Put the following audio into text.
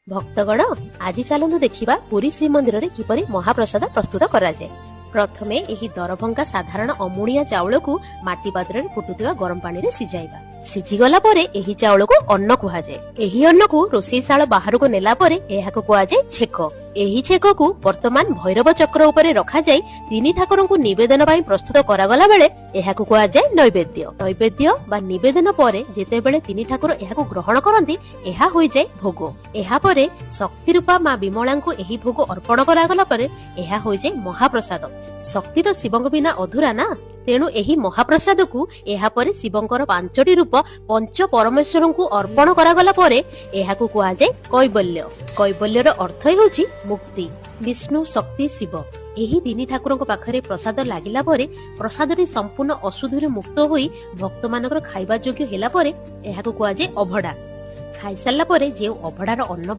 भक्तगण आज चलतु देखा पुरी श्रीमंदिर में किपरि महाप्रसाद प्रस्तुत कराए। प्रथमे एही दरभंगा साधारण अमुणिया चाउल को माटी पात्र फुटुवा गरम पानी रे सिझाइबा। सिझिगला परे एही चाउल को अन्न कुहाଯାଏ। एही अन्न को रोषेईशाला बाहर को नेला परे एहाको कुहाଯାଏ छेक। एही छेक को वर्तमान भैरव चक्र उपरे रखा जाय तीनी ठाकुर को निवेदन पई प्रस्तुत करागला बेले एहाको कुहाଯାଏ नैवेद्य। नैवेद्य बा निवेदन परे जेते बेले तीनी ठाकुर एहाको ग्रहण करंती एहा होई जाय भोग। एहा परे शक्ति रूपा मा विमला को एही भोग अर्पण करागला परे एहा होई जाय महाप्रसाद। शक्ति तो शिवंक बिना अधूरा ना, तेणु एही महाप्रसाद को एहा परे शिवंकर पांचटी रूप पंच परमेश्वर को अर्पण करागला परे एहाको कुहाଯାଏ कैवल्य। कैवल्यर अर्थ हेउची मुक्ति। विष्णु शक्ति शिव एही तीनी ठाकुरଙ୍କ पाखरे प्रसाद लागिला परे प्रसादटी संपूर्ण अशुद्धिरु मुक्त होई भक्त मानकर खाइबा योग्य हेला परे एहाको कुहाଯାଏ अभडा। खाई सारला परे जे अभडार अन्न